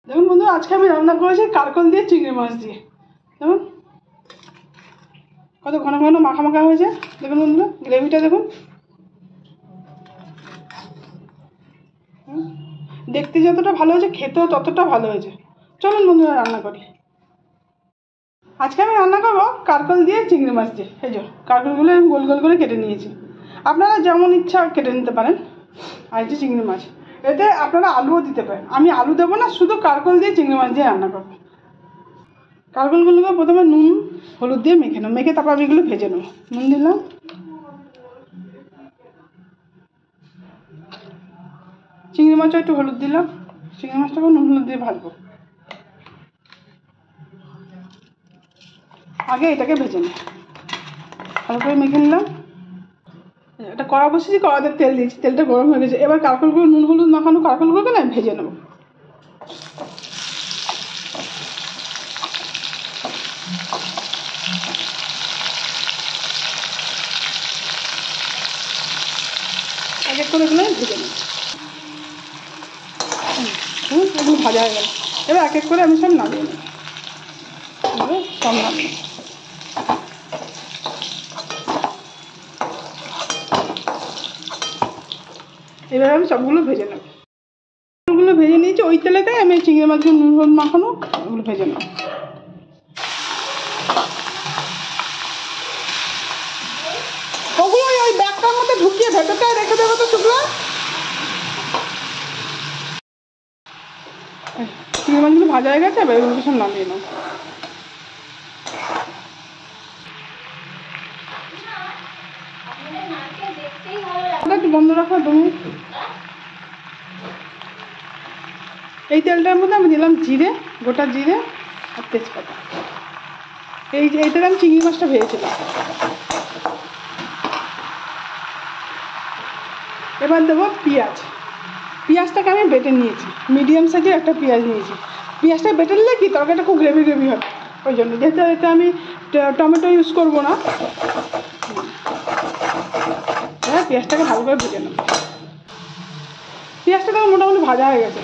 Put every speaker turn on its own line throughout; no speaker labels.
দেখুন বন্ধু, আজকে আমি রান্না করেছি কারকল দিয়ে চিংড়ি মাছ দিয়ে। দেখুন কত ঘন ঘন মাখা মাখা হয়েছে। দেখুন বন্ধুরা, গ্রেভিটা দেখুন, দেখতে যতটা ভালো হয়েছে খেতেও ততটা ভালো হয়েছে। চলুন বন্ধুরা রান্না করি। আজকে আমি রান্না করবো কারকল দিয়ে চিংড়ি মাছ দিয়ে। এই যে কারকলগুলো আমি গোল গোল করে কেটে নিয়েছি, আপনারা যেমন ইচ্ছা কেটে নিতে পারেন। আর এই যে চিংড়ি মাছ, এতে আপনারা আলুও দিতে পারেন। আমি আলু দেবো না, শুধু কারকল দিয়ে চিংড়ি মাছ দিয়ে রান্না করবো। কারকলগুলোকে প্রথমে নুন হলুদ দিয়ে মেখে নেব, মেখে তারপর আমি এগুলো ভেজে নেব। নুন দিলাম, চিংড়ি মাছও একটু হলুদ দিলাম, চিংড়ি মাছটাকেও নুন হলুদ দিয়ে ভাজবো। আগে এটাকে ভেজে নেব, ভালো করে মেখে নিলাম। একটা কড়া বসেছি, কড়াতে তেল দিয়েছি, তেলটা গরম হয়ে গেছে। এবার কারকলগুলো নুন হলুদ মাখানো কারকলগুলোকে না ভেজে নেব। এক এক করে এগুলো ভেজে নেব। এগুলো ভাজা হয়ে গেল। এবার এক এক করে আমি সব নামিয়ে নেব, সব নামিয়ে। এবার আমি সবগুলো ভেজে নেব। ওগুলো ভেজে নিয়েছি, ওই তেলেতে আমি চিংড়ি মাছগুলো নুন হলুদ মাখানো ওগুলো ভেজে নেব। ওগুলো ওই ব্যাগটার মধ্যে ঢুকিয়ে ভেতরটায় রেখে দেবো। তো শুকনো চিংড়ি মাছগুলো ভাজা হয়ে গেছে, এবার এগুলো সব নামিয়ে নেব। একটু বন্ধ রাখো 2 মিনিট। এই তেলটার মধ্যে আমি দিলাম জিরে, গোটা জিরে আর তেজপাতা। এই তেলে আমি চিংড়ি মাছটা ভেজেছিলাম। এবার দেবো পেঁয়াজ। পেঁয়াজটাকে আমি বেটে নিয়েছি, মিডিয়াম সাইজের একটা পেঁয়াজ নিয়েছি। পেঁয়াজটা বেটে নিলে কি তরকারিটা খুব গ্রেভি গ্রেভি হবে, ওই জন্য। যেহেতু এতে আমি টমেটো ইউজ করবো না, হ্যাঁ পেঁয়াজটাকে ভালো করে ভেজে নেব। পেঁয়াজটাকে মোটামুটি ভাজা হয়ে গেছে।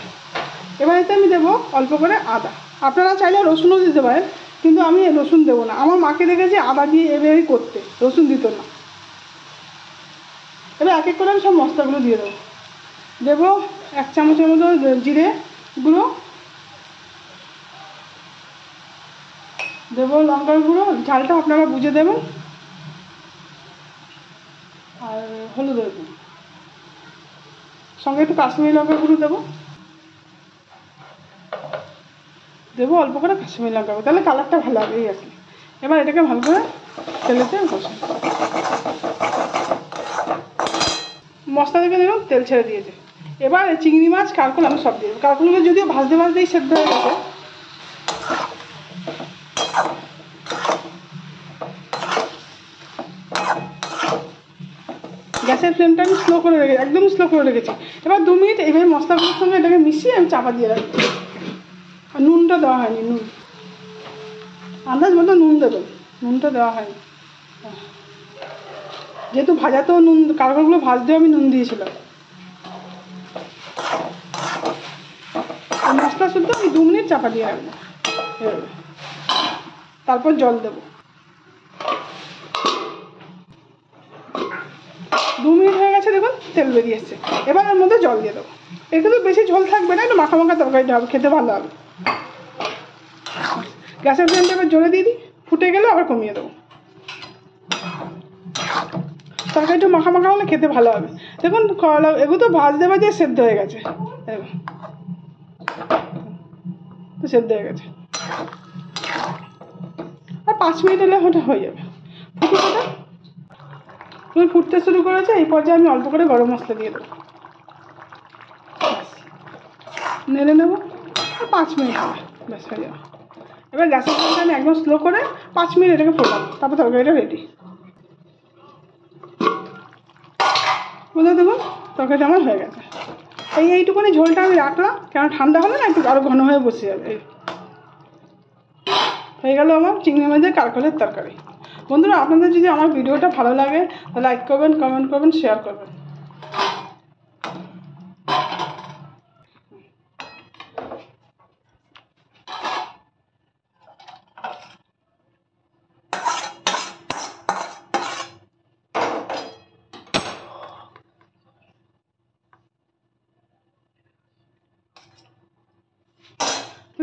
এবার এতে আমি দেবো অল্প করে আদা। আপনারা চাইলে রসুনও দিতে পারেন, কিন্তু আমি রসুন দেবো না। আমার মাকে দেখেছি আদা দিয়ে এভাবেই করতে, রসুন দিত না। এবার এক এক করে আমি সব মশলাগুলো দিয়ে দেবো। দেবো 1 চামচের মতো জিরে গুঁড়ো, দেবো লঙ্কার গুঁড়ো, ঝালটা আপনারা বুঝে দেবেন, আর হলুদের গুঁড়ো, সঙ্গে একটু কাশ্মীরি লঙ্কার গুঁড়ো দেবো। দেবো অল্প করে কাশ্মীরি লঙ্কা গুঁড়ো, তাহলে কালারটা ভালো হবে এই আর কি। এবার এটাকে ভালো করে তেলেতে কষে, মশলা থেকে দেখুন তেল ছেড়ে দিয়েছে। এবার চিংড়ি মাছ কারকল আমি সব দিয়ে দেবো। কারকলগুলো যদিও ভাজতে ভাজতেই সেদ্ধ হয়ে গেছে। গ্যাসের ফ্লেমটা আমি স্লো করে রেখেছি, একদম স্লো করে রেখেছি। এবার 2 মিনিট এইভাবে মশলাগুলোর সঙ্গে এটাকে মিশিয়ে আমি চাপা দিয়ে রাখবো। আর নুনটা দেওয়া হয়নি, নুন আন্দাজ মতো নুন দেবেন, নুনটা দেওয়া হয়নি। যেহেতু ভাজাতেও নুন, কারকলগুলো ভাজতেও আমি নুন দিয়েছিলাম। মশলা শুদ্ধ আমি 2 মিনিট চাপা দিয়ে রাখবো, তারপর জল দেবো। 2 মিনিট হয়ে গেছে, দেখুন তেল বেরিয়ে এসছে। এবার এর মধ্যে জল দিয়ে দেবো। একটু বেশি ঝোল থাকবে না, একটু মাখা মাখা তরকারিটা হবে, খেতে ভালো হবে। গ্যাসের ফ্লেমটা এবার জোরে দিয়ে দিই, ফুটে গেলে আবার কমিয়ে দেবো। তরকারিটা মাখা মাখা হলে খেতে ভালো হবে। দেখুন এগুলো তো ভাজতে ভাজতে সেদ্ধ হয়ে গেছে, তো সেদ্ধ হয়ে গেছে। আর 5 মিনিট হলে ওটা হয়ে যাবে। তুমি ফুটতে শুরু করেছে, এই পর্যায়ে আমি অল্প করে গরম মশলা দিয়ে দেবো, নেড়ে নেবো। 5 মিনিট হবে, ব্যাস হয়ে যাবে। এবার গ্যাসের ফ্লেমটা আমি একদম স্লো করে 5 মিনিট এটাকে ফোটাবো, তারপর তরকারিটা রেডি। বুঝতে দেখুন তরকারিটা আমার হয়ে গেছে। এইটুকুনি ঝোলটা আমি রাখলাম, কেন ঠান্ডা হলে না একটু আরও ঘন হয়ে বসে যাবে। হয়ে গেল আমার চিংড়ি মাছের কারকলের তরকারি। বন্ধুরা, আপনাদের যদি আমার ভিডিওটা ভালো লাগে লাইক করবেন, কমেন্ট করবেন, শেয়ার করবেন।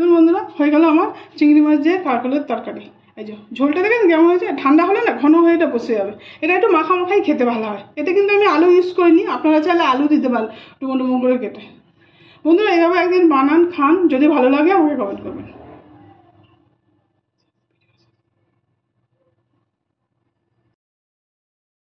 দেখুন বন্ধুরা, হয়ে গেল আমার চিংড়ি মাছ দিয়ে কারকলের তরকারি। এই যে ঝোলটা দেখেন কেমন হয়েছে, ঠান্ডা হলে না ঘন হয়ে এটা বসে যাবে। এটা একটু মাখামাখাই খেতে ভালো হয়। এতে কিন্তু আমি আলু ইউজ করিনি, আপনারা চাইলে আলু দিতে পারেন ডুমো ডুমো করে কেটে। বন্ধুরা এইভাবে একদিন বানান, খান, যদি ভালো লাগে আমাকে কমেন্ট করবেন।